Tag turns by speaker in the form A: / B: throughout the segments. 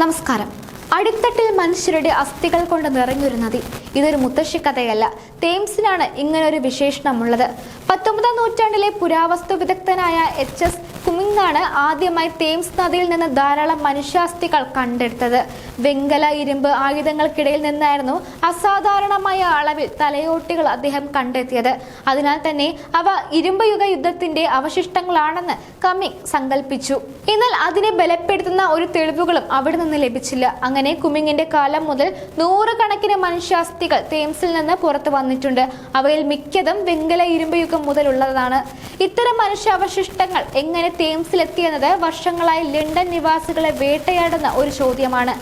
A: നമസ്കാരം. അടിത്തട്ടിൽ മനുഷ്യരുടെ അസ്ഥികൾ കൊണ്ട് നിറഞ്ഞൊരു നദി. ഇതൊരു മുത്തശ്ശി കഥയല്ല. തേംസിനാണ് ഇങ്ങനൊരു വിശേഷണമുള്ളത്. 19-ാം നൂറ്റാണ്ടിലെ പുരാവസ്തു വിദഗ്ധനായ HS കുമിങ്ങാണ് ആദ്യമായി തേംസ് നദിയിൽ നിന്ന് ധാരാളം മനുഷ്യാസ്ഥികൾ കണ്ടെടുത്തത്. വെങ്കല, ഇരുമ്പ് ആയുധങ്ങൾക്കിടയിൽ നിന്നായിരുന്നു അസാധാരണമായ അളവിൽ തലയോട്ടികൾ അദ്ദേഹം കണ്ടെത്തിയത്. അതിനാൽ തന്നെ അവ ഇരുമ്പ് യുഗ യുദ്ധത്തിന്റെ അവശിഷ്ടങ്ങളാണെന്ന് കമ്മിങ് സങ്കല്പിച്ചു. എന്നാൽ അതിനെ ബലപ്പെടുത്തുന്ന ഒരു തെളിവുകളും അവിടെ നിന്ന് ലഭിച്ചില്ല. അങ്ങനെ കുമിങ്ങിന്റെ കാലം മുതൽ നൂറുകണക്കിന് മനുഷ്യാസ്ഥികൾ തേംസിൽ നിന്ന് പുറത്തു വന്നിട്ടുണ്ട്. അവയിൽ മിക്കതും വെങ്കല, ഇരുമ്പ് യുഗം മുതലുള്ളതാണ്. ഇത്തരം മനുഷ്യാവശിഷ്ടങ്ങൾ എങ്ങനെ തേംസിലെത്തിയെന്നത് വർഷങ്ങളായി ലണ്ടൻ നിവാസികളെ വേട്ടയാടുന്ന ഒരു ചോദ്യമാണ്.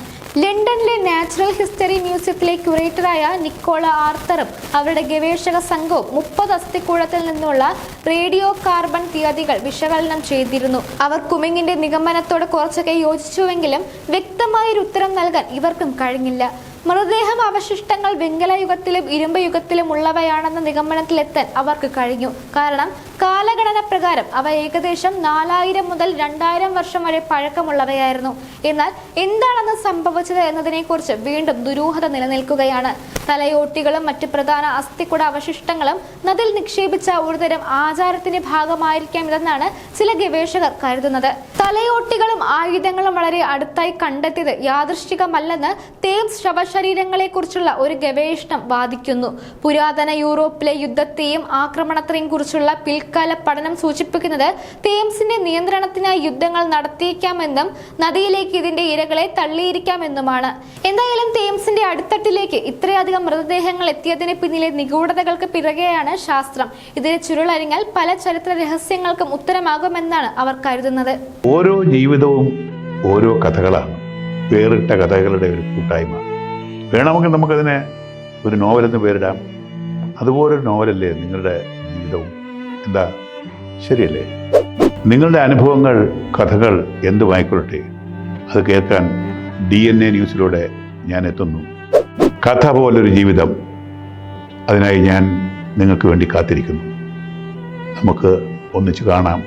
A: ലണ്ടനിലെ നാച്ചുറൽ ഹിസ്റ്ററി മ്യൂസിയത്തിലെ ക്യൂറേറ്ററായ നിക്കോള ആർത്തറും അവരുടെ ഗവേഷക സംഘവും 30 അസ്ഥികൂടത്തിൽ നിന്നുള്ള റേഡിയോ കാർബൺ തീയതികൾ വിശകലനം ചെയ്തിരുന്നു. അവർ കുമിങ്ങിന്റെ നിഗമനത്തോട് കുറച്ചൊക്കെ യോജിച്ചുവെങ്കിലും വ്യക്തമായൊരു ഉത്തരം നൽകാൻ ഇവർക്കും കഴിഞ്ഞില്ല. മൃതദേഹം അവശിഷ്ടങ്ങൾ വെങ്കല യുഗത്തിലും ഇരുമ്പ് യുഗത്തിലും ഉള്ളവയാണെന്ന നിഗമനത്തിലെത്താൻ അവർക്ക് കഴിഞ്ഞു. കാരണം കാലഗണന പ്രകാരം അവ ഏകദേശം 4000 മുതൽ 2000 വർഷം വരെ പഴക്കമുള്ളവയായിരുന്നു. എന്നാൽ എന്താണെന്ന് സംഭവിച്ചത് എന്നതിനെക്കുറിച്ച് വീണ്ടും ദുരൂഹത നിലനിൽക്കുകയാണ്. തലയോട്ടികളും മറ്റ് പ്രധാന അസ്ഥികുട അവശിഷ്ടങ്ങളും നദിയിൽ നിക്ഷേപിച്ച ഒരുതരം ആചാരത്തിന്റെ ഭാഗമായിരിക്കാം ഇതെന്നാണ് ചില ഗവേഷകർ കരുതുന്നത്. തലയോട്ടികളും ആയുധങ്ങളും വളരെ അടുത്തായി കണ്ടെത്തിയത് യാദൃശ്ചികമല്ലെന്ന് തേംസ് ശവശരീരങ്ങളെ കുറിച്ചുള്ള ഒരു ഗവേഷണം വാദിക്കുന്നു. പുരാതന യൂറോപ്പിലെ യുദ്ധത്തെയും ആക്രമണത്തെയും കുറിച്ചുള്ള പിൽക്കാല പഠനം സൂചിപ്പിക്കുന്നത് തേംസിന്റെ നിയന്ത്രണത്തിനായി യുദ്ധങ്ങൾ നടത്തിയേക്കാമെന്നും നദിയിലേക്ക് ഇതിന്റെ ഇരകളെ തള്ളിയിരിക്കാമെന്നുമാണ്. എന്തായാലും തേംസിന്റെ അടിത്തട്ടിലേക്ക് ഇത്രയധികം മൃതദേഹങ്ങൾ എത്തിയതിന് പിന്നിലെ നിഗൂഢതകൾക്ക് പിറകെയാണ് ശാസ്ത്രം. ഇതിനെ ചുരുളരിഞ്ഞാൽ പല ചരിത്ര രഹസ്യങ്ങൾക്കും ഉത്തരമാകുമെന്നാണ് അവർ കരുതുന്നത്.
B: ഓരോ ജീവിതവും ഓരോ കഥകളാണ്, വേറിട്ട കഥകളുടെ ഒരു കൂട്ടായ്മ. വേണമെങ്കിൽ നമുക്കതിനെ ഒരു നോവലെന്ന് പേരിടാം. അതുപോലൊരു നോവലല്ലേ നിങ്ങളുടെ ജീവിതവും? എന്താ, ശരിയല്ലേ? നിങ്ങളുടെ അനുഭവങ്ങൾ, കഥകൾ എന്തുമായിക്കൊള്ളട്ടെ, അത് കേൾക്കാൻ DNA ന്യൂസിലൂടെ ഞാൻ എത്തുന്നു. കഥ പോലൊരു ജീവിതം, അതിനായി ഞാൻ നിങ്ങൾക്ക് വേണ്ടി കാത്തിരിക്കുന്നു. നമുക്ക് ഒന്നിച്ച് കാണാം,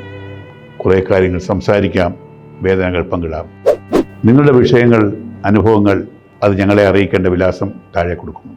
B: കുറേ കാര്യങ്ങൾ സംസാരിക്കാം, വേദനകൾ പങ്കിടാം. നിങ്ങളുടെ വിഷയങ്ങൾ, അനുഭവങ്ങൾ അത് ഞങ്ങളെ അറിയിക്കേണ്ട വിലാസം താഴെ കൊടുക്കുന്നു.